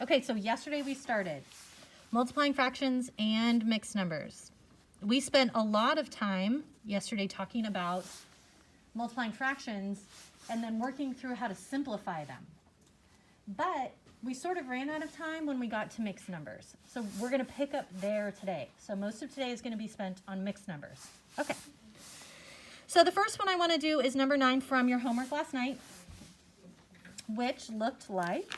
Okay, so yesterday we started multiplying fractions and mixed numbers. We spent a lot of time yesterday talking about multiplying fractions and then working through how to simplify them. But we sort of ran out of time when we got to mixed numbers. So we're going to pick up there today. So most of today is going to be spent on mixed numbers. Okay. So the first one I want to do is number 9 from your homework last night, which looked like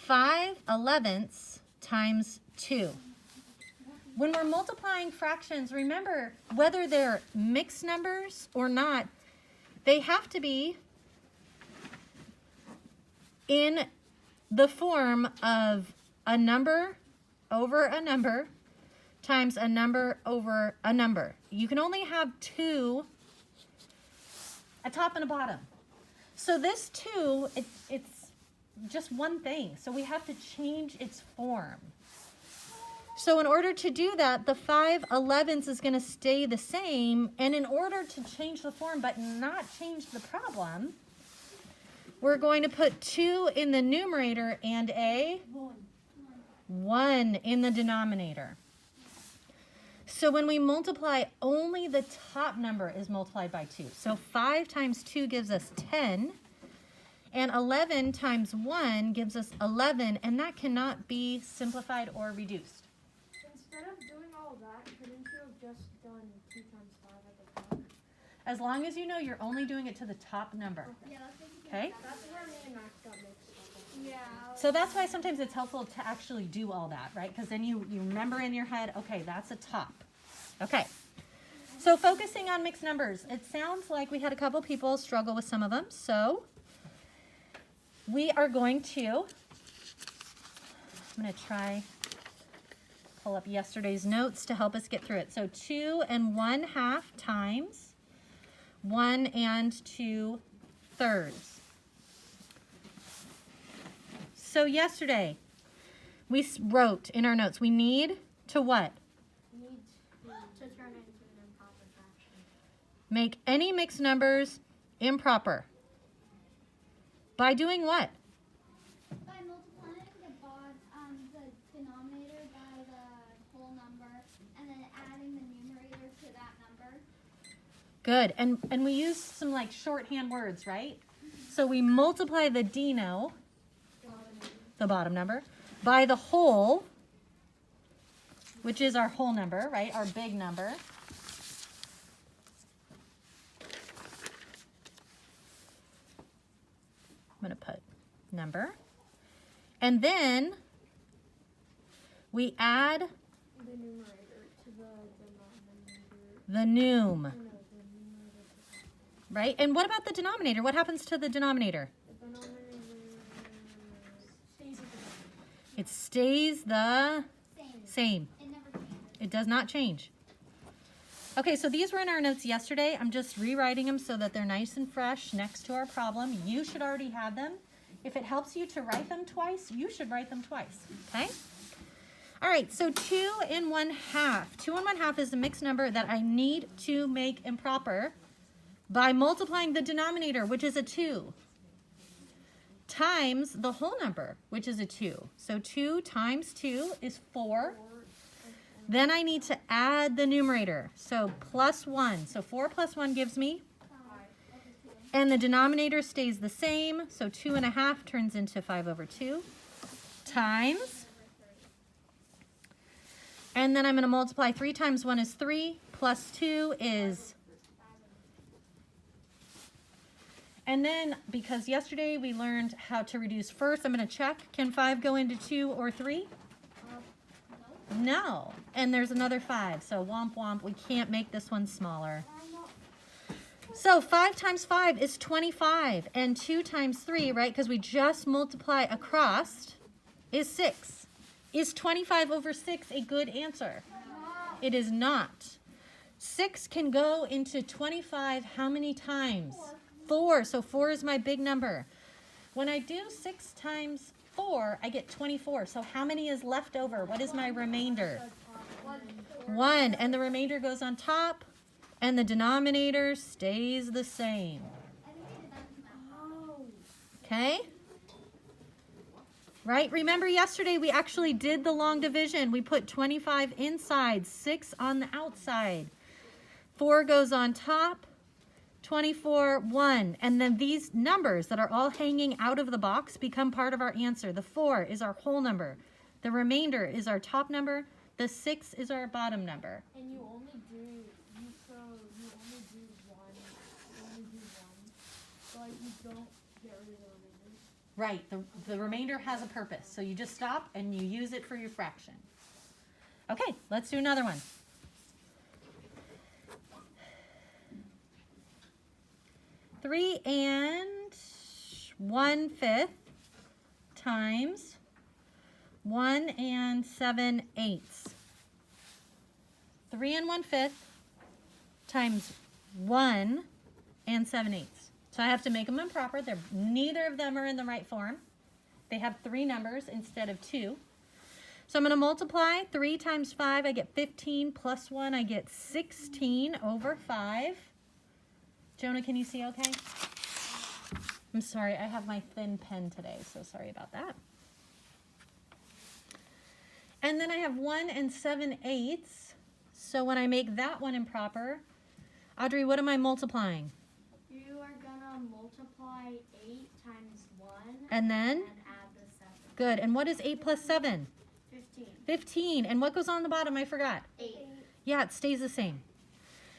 5/11 times 2. When we're multiplying fractions, remember, whether they're mixed numbers or not, they have to be in the form of a number over a number times a number over a number. You can only have 2, a top and a bottom. So this 2, it's just one thing. So we have to change its form. So in order to do that, the 5/11 is going to stay the same. And in order to change the form but not change the problem, we're going to put 2 in the numerator and a 1 in the denominator. So when we multiply, only the top number is multiplied by 2. So 5 times 2 gives us 10. And 11 times 1 gives us 11. And that cannot be simplified or reduced. Instead of doing all that, couldn't you have just done 2 times 5 at the top? As long as you know you're only doing it to the top number. Okay? That's where me and Max got mixed up. Yeah. So that's why sometimes it's helpful to actually do all that, right? Because then you remember in your head, okay, that's a top. Okay. So focusing on mixed numbers, it sounds like we had a couple people struggle with some of them. So we are going to, I'm going to try pull up yesterday's notes to help us get through it. So 2 1/2 times 1 2/3. So yesterday we wrote in our notes, we need to what? Need to turn it into an improper fraction. Make any mixed numbers improper. By doing what? By multiplying the denominator by the whole number and then adding the numerator to that number. Good. And we use some like shorthand words, right? So we multiply the deno, the bottom number, by the whole, which is our whole number, right? Our big number. I'm going to put number. And then we add The numerator to the denominator. the num, No, the numerator to the right? And what about the denominator? What happens to the denominator? The denominator stays at the bottom. It stays the Same. same. It never changes. It does not change. Okay, so these were in our notes yesterday. I'm just rewriting them so that they're nice and fresh next to our problem. You should already have them. If it helps you to write them twice, you should write them twice, okay? All right, so 2 1/2. 2 1/2 is the mixed number that I need to make improper by multiplying the denominator, which is a 2, times the whole number, which is a 2. So 2 times 2 is 4. Then I need to add the numerator. So plus 1. So 4 plus 1 gives me. And the denominator stays the same. So 2 1/2 turns into 5/2 times. And then I'm going to multiply 3 times 1 is 3. Plus 2 is. And then, because yesterday we learned how to reduce first, I'm going to check. Can 5 go into 2 or 3? No. And there's another 5. So womp womp. We can't make this one smaller. So 5 times 5 is 25. And 2 times 3, right, because we just multiply across, is 6. Is 25/6 a good answer? It is not. 6 can go into 25 how many times? 4. So 4 is my big number. When I do 6 times 4, I get 24. So how many is left over? What is my remainder? 1. And the remainder goes on top, and the denominator stays the same. Okay? Right? Remember yesterday we actually did the long division. We put 25 inside, 6 on the outside. 4 goes on top, 24, 1. And then these numbers that are all hanging out of the box become part of our answer. The 4 is our whole number. The remainder is our top number. The 6 is our bottom number. And you only do one. So like you don't get rid of the remainder. Right, the remainder has a purpose. So you just stop and you use it for your fraction. Okay, let's do another one. Three and 1/5 times 1 and 7/8. 3 and 1/5 times 1 and 7/8. So I have to make them improper. Neither of them are in the right form. They have 3 numbers instead of 2. So I'm going to multiply 3 times 5. I get 15 plus 1. I get 16 over 5. Jonah, can you see okay? I'm sorry. I have my thin pen today, so sorry about that. And then I have 1 and 7/8. So when I make that one improper, Audrey, what am I multiplying? You are gonna multiply 8 times 1 And then? add the 7. Good. And what is 8 plus 7? 15. 15. And what goes on the bottom? I forgot. 8. Yeah, it stays the same.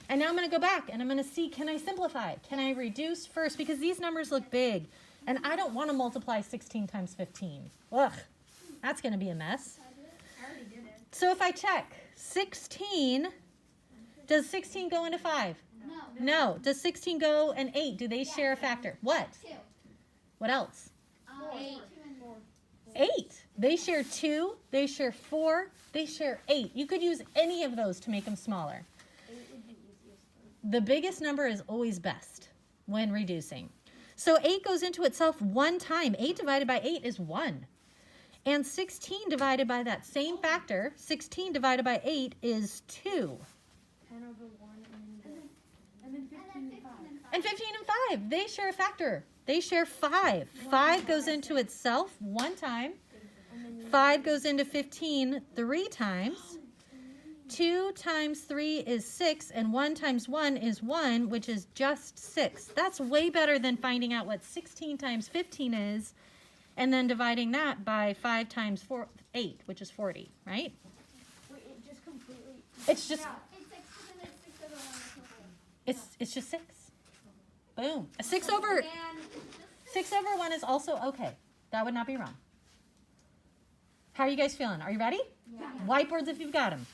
And now I'm going to go back and I'm going to see, can I simplify? Can I reduce first? Because these numbers look big. And I don't want to multiply 16 times 15. Ugh, that's going to be a mess. I already did it. So if I check 16, does 16 go into 5? No. No. Does 16 go and 8? Do they share a factor? What? 2. What else? 8. 8. They share 2. They share 4. They share 8. You could use any of those to make them smaller. 8 would be easiest. The biggest number is always best when reducing. So 8 goes into itself one time. 8 divided by 8 is 1. And 16 divided by that same factor, 16 divided by 8 is 2. 10 over 1 and then 15 And then and 5. 15 and 5. And 15 and 5, they share a factor. They share 5. 5 goes into itself one time. And then you 5 goes into 15 3 times. 2 times 3 is 6, and 1 times 1 is 1, which is just 6. That's way better than finding out what 16 times 15 is, and then dividing that by 5 times 8, which is 40, right? wait, it just completely. It's just, It's 6 and it's 6 over 1. it's just 6. Boom. A 6 over 1 is also okay. That would not be wrong. How are you guys feeling? Are you ready? Yeah. Whiteboards if you've got them.